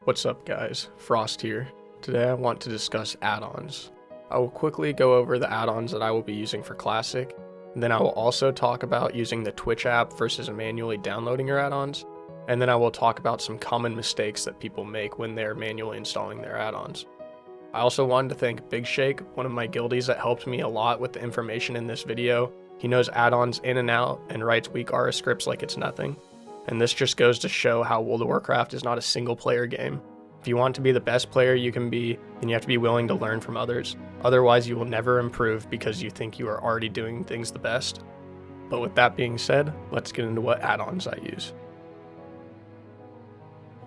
What's up guys, Frost here. Today I want to discuss add-ons. I will quickly go over the add-ons that I will be using for Classic, and then I will also talk about using the Twitch app versus manually downloading your add-ons, and then I will talk about some common mistakes that people make when they're manually installing their add-ons. I also wanted to thank Big Shake, one of my guildies that helped me a lot with the information in this video. He knows add-ons in and out and writes WeakAura Scripts like it's nothing. And this just goes to show how World of Warcraft is not a single player game. If you want to be the best player you can be, then you have to be willing to learn from others. Otherwise you will never improve because you think you are already doing things the best. But with that being said, let's get into what add-ons I use.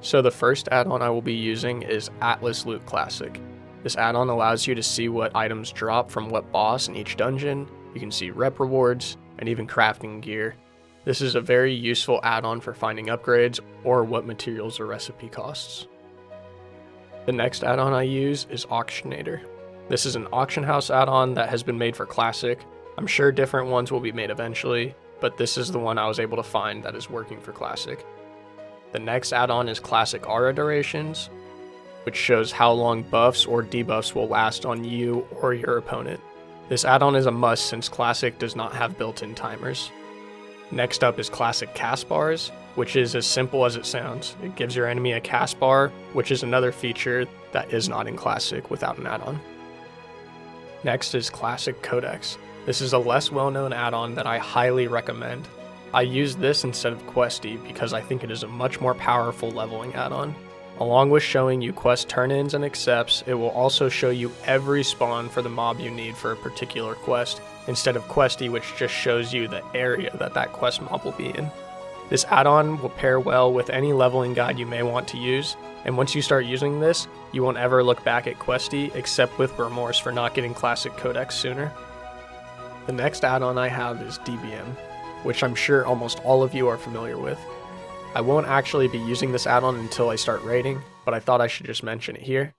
So the first add-on I will be using is Atlas Loot Classic. This add-on allows you to see what items drop from what boss in each dungeon. You can see rep rewards and even crafting gear. This is a very useful add-on for finding upgrades or what materials or recipe costs. The next add-on I use is Oxygenator. This is an auction house add-on that has been made for Classic. I'm sure different ones will be made eventually, but this is the one I was able to find that is working for Classic. The next add-on is Classic Aura Durations, which shows how long buffs or debuffs will last on you or your opponent. This add-on is a must since Classic does not have built-in timers. Next up is Classic Cast Bars, which is as simple as it sounds. It gives your enemy a cast bar, which is another feature that is not in Classic without an add-on. Next is Classic Codex. This is a less well-known add-on that I highly recommend. I use this instead of Questy because I think it is a much more powerful leveling add-on. Along with showing you quest turn-ins and accepts, it will also show you every spawn for the mob you need for a particular quest, instead of Questy, which just shows you the area that quest mob will be in. This add-on will pair well with any leveling guide you may want to use, and once you start using this, you won't ever look back at Questy except with remorse for not getting Classic Codex sooner. The next add-on I have is DBM, which I'm sure almost all of you are familiar with. I won't actually be using this add-on until I start raiding, but I thought I should just mention it here.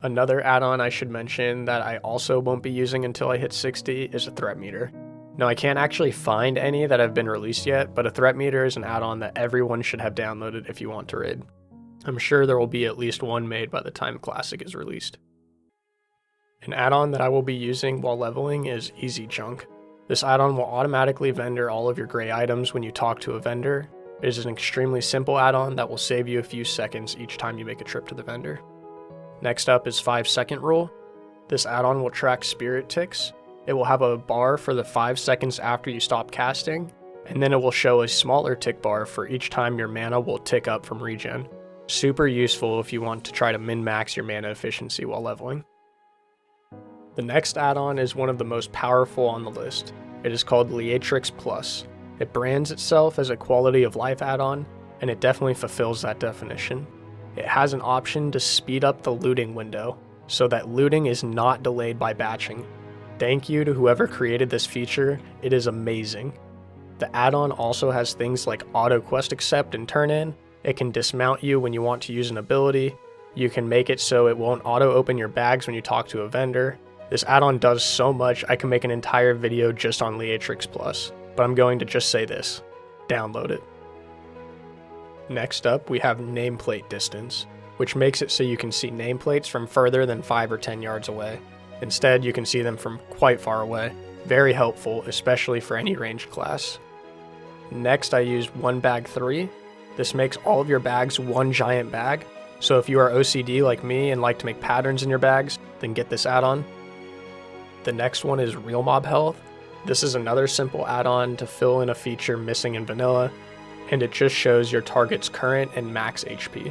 Another add-on I should mention that I also won't be using until I hit 60 is a threat meter. Now I can't actually find any that have been released yet, but a threat meter is an add-on that everyone should have downloaded if you want to raid. I'm sure there will be at least one made by the time Classic is released. An add-on that I will be using while leveling is Easy Junk. This add-on will automatically vendor all of your gray items when you talk to a vendor. It is an extremely simple add-on that will save you a few seconds each time you make a trip to the vendor. Next up is 5-second rule. This add-on will track spirit ticks. It will have a bar for the 5 seconds after you stop casting, and then it will show a smaller tick bar for each time your mana will tick up from regen. Super useful if you want to try to min-max your mana efficiency while leveling. The next add-on is one of the most powerful on the list. It is called Leatrix Plus. It brands itself as a quality of life add-on, and it definitely fulfills that definition. It has an option to speed up the looting window, so that looting is not delayed by batching. Thank you to whoever created this feature, it is amazing. The add-on also has things like auto quest accept and turn in. It can dismount you when you want to use an ability. You can make it so it won't auto open your bags when you talk to a vendor. This add-on does so much I can make an entire video just on Leatrix Plus. But I'm going to just say this, download it. Next up, we have nameplate distance, which makes it so you can see nameplates from further than 5 or 10 yards away. Instead, you can see them from quite far away. Very helpful, especially for any ranged class. Next, I use 1 bag 3. This makes all of your bags one giant bag, so if you are OCD like me and like to make patterns in your bags, then get this add-on. The next one is Real Mob Health. This is another simple add-on to fill in a feature missing in vanilla, and it just shows your target's current and max HP.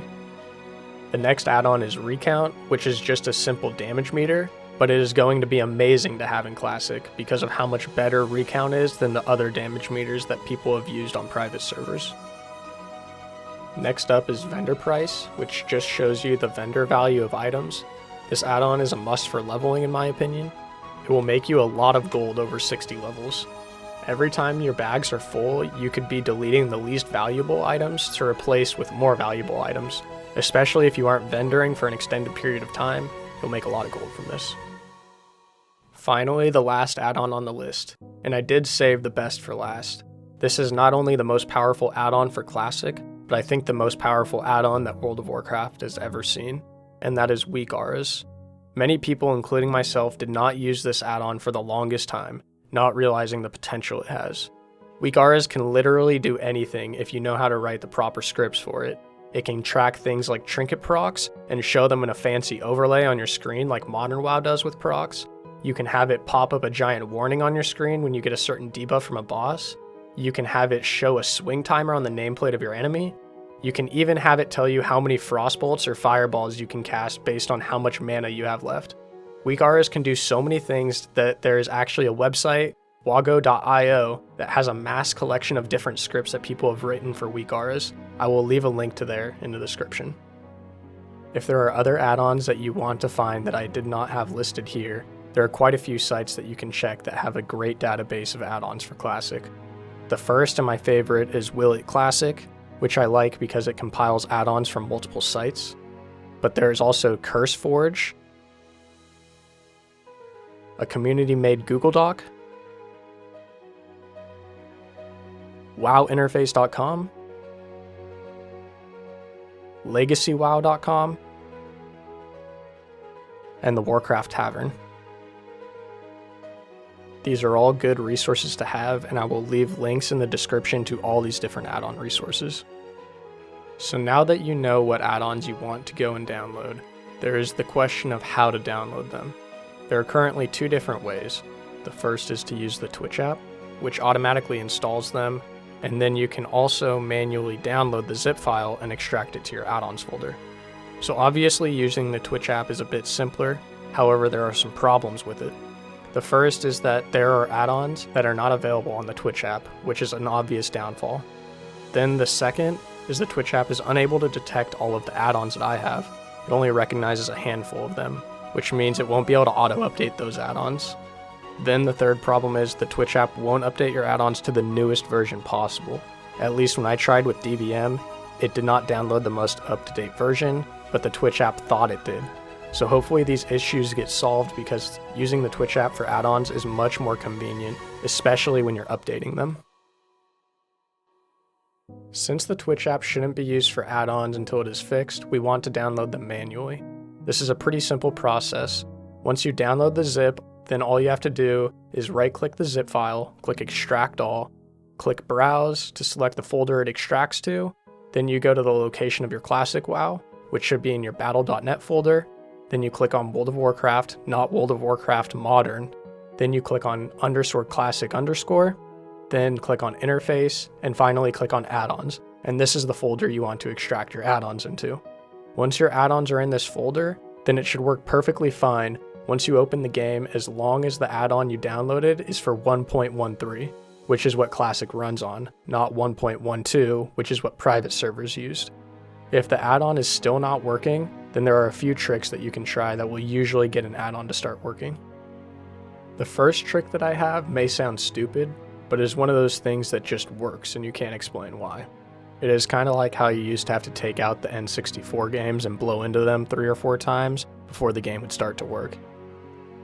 The next add-on is Recount, which is just a simple damage meter, but it is going to be amazing to have in Classic because of how much better Recount is than the other damage meters that people have used on private servers. Next up is Vendor Price, which just shows you the vendor value of items. This add-on is a must for leveling in my opinion. It will make you a lot of gold over 60 levels. Every time your bags are full, you could be deleting the least valuable items to replace with more valuable items. Especially if you aren't vendoring for an extended period of time, you'll make a lot of gold from this. Finally, the last add-on on the list, and I did save the best for last. This is not only the most powerful add-on for Classic, but I think the most powerful add-on that World of Warcraft has ever seen, and that is WeakAuras. Many people, including myself, did not use this add-on for the longest time, not realizing the potential it has. WeakAuras can literally do anything if you know how to write the proper scripts for it. It can track things like trinket procs and show them in a fancy overlay on your screen like modern WoW does with procs. You can have it pop up a giant warning on your screen when you get a certain debuff from a boss. You can have it show a swing timer on the nameplate of your enemy. You can even have it tell you how many frostbolts or fireballs you can cast based on how much mana you have left. WeakAuras can do so many things that there is actually a website, wago.io, that has a mass collection of different scripts that people have written for WeakAuras. I will leave a link to there in the description. If there are other add-ons that you want to find that I did not have listed here, there are quite a few sites that you can check that have a great database of add-ons for Classic. The first and my favorite is Will It Classic, which I like because it compiles add-ons from multiple sites. But there's also CurseForge, a community-made Google Doc, WowInterface.com, LegacyWow.com, and the Warcraft Tavern. These are all good resources to have, and I will leave links in the description to all these different add-on resources. So now that you know what add-ons you want to go and download, there is the question of how to download them. There are currently two different ways. The first is to use the Twitch app, which automatically installs them, and then you can also manually download the zip file and extract it to your add-ons folder. So obviously using the Twitch app is a bit simpler, however there are some problems with it. The first is that there are add-ons that are not available on the Twitch app, which is an obvious downfall. Then the second is the Twitch app is unable to detect all of the add-ons that I have. It only recognizes a handful of them, which means it won't be able to auto-update those add-ons. Then the third problem is the Twitch app won't update your add-ons to the newest version possible. At least when I tried with DBM, it did not download the most up-to-date version, but the Twitch app thought it did. So hopefully these issues get solved because using the Twitch app for add-ons is much more convenient, especially when you're updating them. Since the Twitch app shouldn't be used for add-ons until it is fixed, we want to download them manually. This is a pretty simple process. Once you download the zip, then all you have to do is right-click the zip file, click Extract All, click Browse to select the folder it extracts to, then you go to the location of your Classic WoW, which should be in your battle.net folder. Then you click on World of Warcraft, not World of Warcraft Modern. Then you click on _classic_, then click on Interface, and finally click on Add-ons. And this is the folder you want to extract your add-ons into. Once your add-ons are in this folder, then it should work perfectly fine once you open the game as long as the add-on you downloaded is for 1.13, which is what Classic runs on, not 1.12, which is what private servers used. If the add-on is still not working, then there are a few tricks that you can try that will usually get an add-on to start working. The first trick that I have may sound stupid, but is one of those things that just works and you can't explain why. It is kind of like how you used to have to take out the N64 games and blow into them 3 or 4 times before the game would start to work.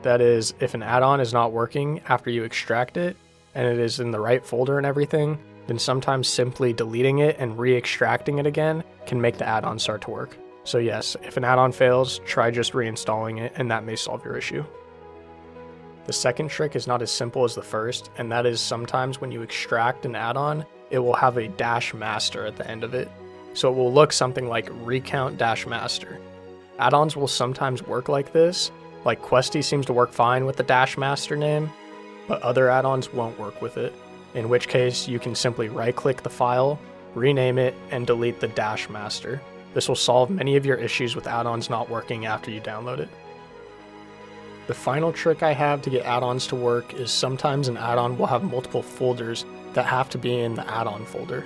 That is, if an add-on is not working after you extract it, and it is in the right folder and everything, then sometimes simply deleting it and re-extracting it again can make the add-on start to work. So yes, if an add-on fails, try just reinstalling it and that may solve your issue. The second trick is not as simple as the first, and that is sometimes when you extract an add-on, it will have a -master at the end of it. So it will look something like recount -master. Add-ons will sometimes work like this, like Questy seems to work fine with the -master name, but other add-ons won't work with it, in which case you can simply right-click the file, rename it, and delete the -master. This will solve many of your issues with add-ons not working after you download it. The final trick I have to get add-ons to work is sometimes an add-on will have multiple folders that have to be in the add-on folder.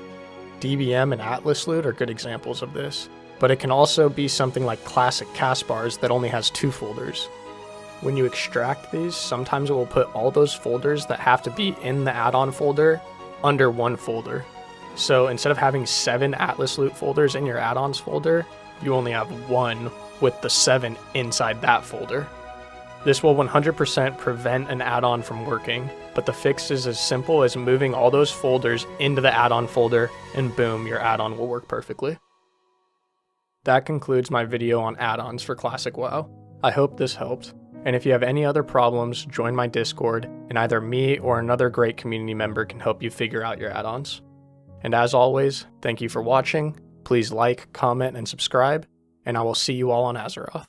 DBM and Atlas Loot are good examples of this, but it can also be something like Classic Caspars that only has 2 folders. When you extract these, sometimes it will put all those folders that have to be in the add-on folder under one folder. So instead of having 7 Atlas Loot folders in your add-ons folder, you only have 1 with the 7 inside that folder. This will 100% prevent an add-on from working, but the fix is as simple as moving all those folders into the add-on folder, and boom, your add-on will work perfectly. That concludes my video on add-ons for Classic WoW. I hope this helped, and if you have any other problems, join my Discord, and either me or another great community member can help you figure out your add-ons. And as always, thank you for watching. Please like, comment, and subscribe, and I will see you all on Azeroth.